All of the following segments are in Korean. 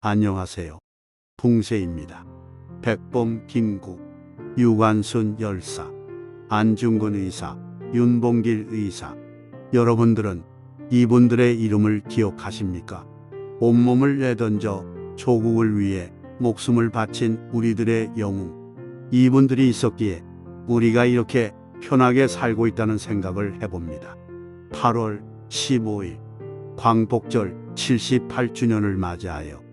안녕하세요. 풍세입니다. 백범 김국, 유관순 열사, 안중근 의사, 윤봉길 의사. 여러분들은 이분들의 이름을 기억하십니까? 온몸을 내던져 조국을 위해 목숨을 바친 우리들의 영웅. 이분들이 있었기에 우리가 이렇게 편하게 살고 있다는 생각을 해봅니다. 8월 15일 광복절 78주년을 맞이하여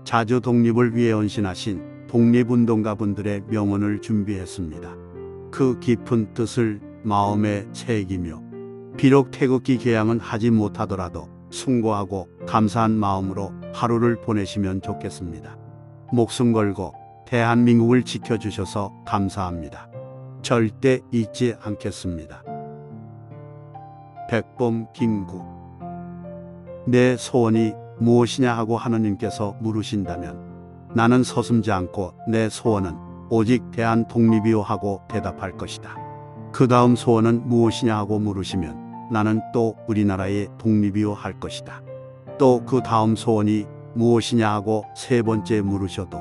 자주 독립을 위해 헌신하신 독립운동가분들의 명언을 준비했습니다. 그 깊은 뜻을 마음에 새기며 비록 태극기 개양은 하지 못하더라도 숭고하고 감사한 마음으로 하루를 보내시면 좋겠습니다. 목숨 걸고 대한민국을 지켜주셔서 감사합니다. 절대 잊지 않겠습니다. 백범 김국. 내 소원이 무엇이냐 하고 하느님께서 물으신다면 나는 서슴지 않고 내 소원은 오직 대한 독립이요 하고 대답할 것이다. 그 다음 소원은 무엇이냐 하고 물으시면 나는 또 우리나라의 독립이요 할 것이다. 또 그 다음 소원이 무엇이냐 하고 세 번째 물으셔도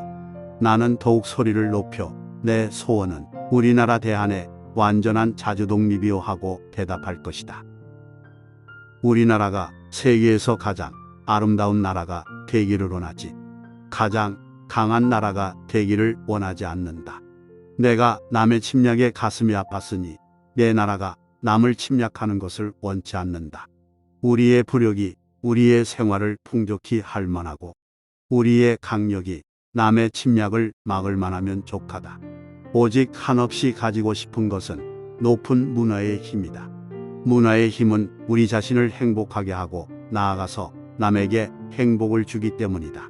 나는 더욱 소리를 높여 내 소원은 우리나라 대한의 완전한 자주독립이요 하고 대답할 것이다. 우리나라가 세계에서 가장 아름다운 나라가 되기를 원하지 가장 강한 나라가 되기를 원하지 않는다. 내가 남의 침략에 가슴이 아팠으니 내 나라가 남을 침략하는 것을 원치 않는다. 우리의 부력이 우리의 생활을 풍족히 할 만하고 우리의 강력이 남의 침략을 막을 만하면 족하다. 오직 한없이 가지고 싶은 것은 높은 문화의 힘이다. 문화의 힘은 우리 자신을 행복하게 하고 나아가서 남에게 행복을 주기 때문이다.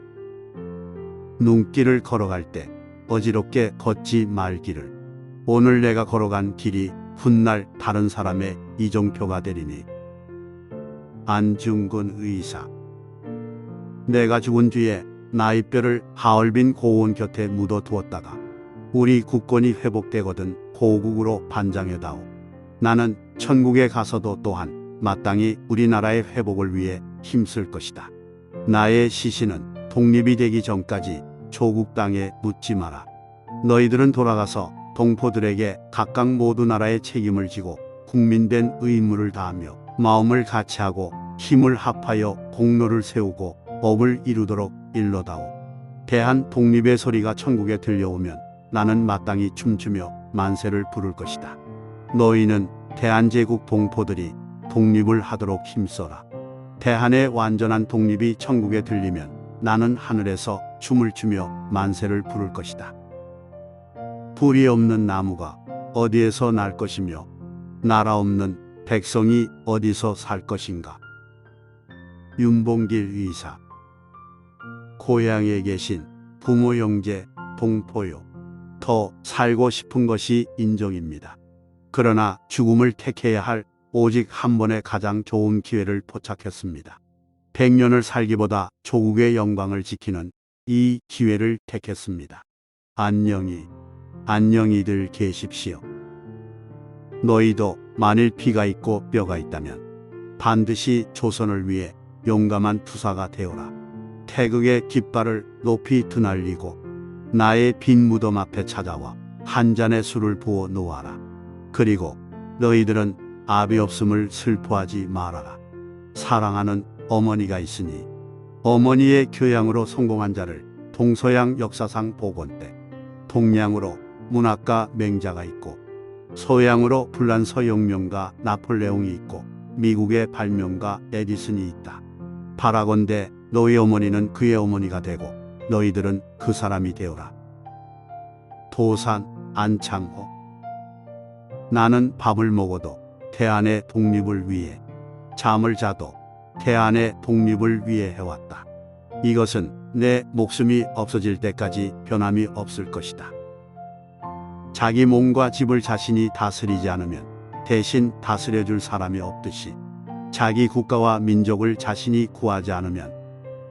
눈길을 걸어갈 때 어지럽게 걷지 말기를. 오늘 내가 걸어간 길이 훗날 다른 사람의 이정표가 되리니. 안중근 의사. 내가 죽은 뒤에 나이뼈를 하얼빈 고원 곁에 묻어두었다가 우리 국권이 회복되거든 고국으로 반장해다오. 나는 천국에 가서도 또한 마땅히 우리나라의 회복을 위해 힘쓸 것이다. 나의 시신은 독립이 되기 전까지 조국 땅에 묻지 마라. 너희들은 돌아가서 동포들에게 각각 모두 나라의 책임을 지고 국민된 의무를 다하며 마음을 같이하고 힘을 합하여 공로를 세우고 법을 이루도록 일러다오. 대한 독립의 소리가 천국에 들려오면 나는 마땅히 춤추며 만세를 부를 것이다. 너희는 대한제국 동포들이 독립을 하도록 힘써라. 대한의 완전한 독립이 천국에 들리면 나는 하늘에서 춤을 추며 만세를 부를 것이다. 불이 없는 나무가 어디에서 날 것이며 나라 없는 백성이 어디서 살 것인가. 윤봉길 의사. 고향에 계신 부모, 형제, 동포요. 더 살고 싶은 것이 인정입니다. 그러나 죽음을 택해야 할 오직 한 번의 가장 좋은 기회를 포착했습니다. 100년을 살기보다 조국의 영광을 지키는 이 기회를 택했습니다. 안녕히들 계십시오. 너희도 만일 피가 있고 뼈가 있다면 반드시 조선을 위해 용감한 투사가 되어라. 태극의 깃발을 높이 드날리고 나의 빈 무덤 앞에 찾아와 한 잔의 술을 부어 놓아라. 그리고 너희들은 아비 없음을 슬퍼하지 말아라. 사랑하는 어머니가 있으니 어머니의 교양으로 성공한 자를 동서양 역사상 복원때 동양으로 문학가 맹자가 있고 서양으로 불란서 혁명가 나폴레옹이 있고 미국의 발명가 에디슨이 있다. 바라건대 너희 어머니는 그의 어머니가 되고 너희들은 그 사람이 되어라. 도산 안창호. 나는 밥을 먹어도 대한의 독립을 위해, 잠을 자도 대한의 독립을 위해 해왔다. 이것은 내 목숨이 없어질 때까지 변함이 없을 것이다. 자기 몸과 집을 자신이 다스리지 않으면 대신 다스려줄 사람이 없듯이 자기 국가와 민족을 자신이 구하지 않으면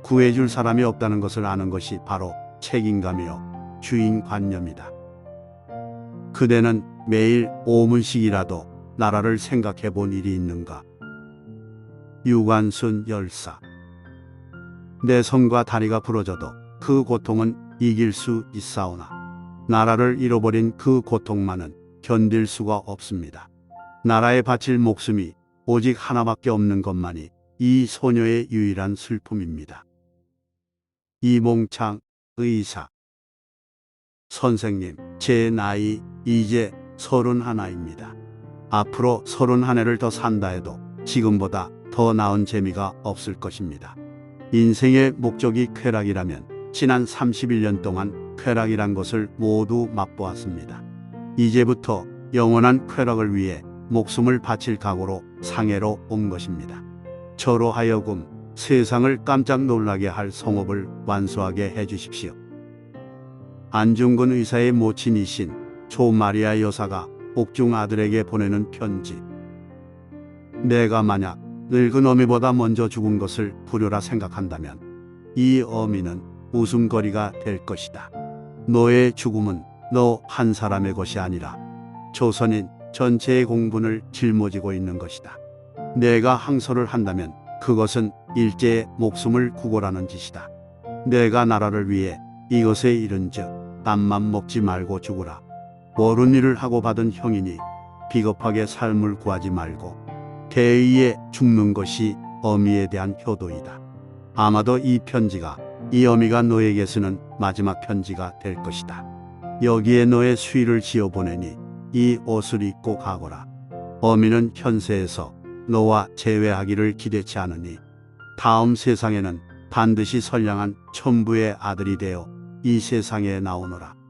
구해줄 사람이 없다는 것을 아는 것이 바로 책임감이요 주인관념이다. 그대는 매일 5분씩이라도 나라를 생각해 본 일이 있는가? 유관순 열사. 내 손과 다리가 부러져도 그 고통은 이길 수 있사오나 나라를 잃어버린 그 고통만은 견딜 수가 없습니다. 나라에 바칠 목숨이 오직 하나밖에 없는 것만이 이 소녀의 유일한 슬픔입니다. 이몽창 의사. 선생님, 제 나이 이제 31입니다. 앞으로 31해를 더 산다 해도 지금보다 더 나은 재미가 없을 것입니다. 인생의 목적이 쾌락이라면 지난 31년 동안 쾌락이란 것을 모두 맛보았습니다. 이제부터 영원한 쾌락을 위해 목숨을 바칠 각오로 상해로 온 것입니다. 저로 하여금 세상을 깜짝 놀라게 할 성업을 완수하게 해주십시오. 안중근 의사의 모친이신 조마리아 여사가 옥중 아들에게 보내는 편지. 내가 만약 늙은 어미보다 먼저 죽은 것을 불효라 생각한다면 이 어미는 웃음거리가 될 것이다. 너의 죽음은 너 한 사람의 것이 아니라 조선인 전체의 공분을 짊어지고 있는 것이다. 내가 항소를 한다면 그것은 일제의 목숨을 구걸하는 짓이다. 내가 나라를 위해 이것에 이른즉 땀만 먹지 말고 죽으라. 옳은 일을 하고 받은 형이니 비겁하게 삶을 구하지 말고 대의에 죽는 것이 어미에 대한 효도이다. 아마도 이 편지가 이 어미가 너에게 쓰는 마지막 편지가 될 것이다. 여기에 너의 수의를 지어 보내니 이 옷을 입고 가거라. 어미는 현세에서 너와 재회하기를 기대치 않으니 다음 세상에는 반드시 선량한 천부의 아들이 되어 이 세상에 나오너라.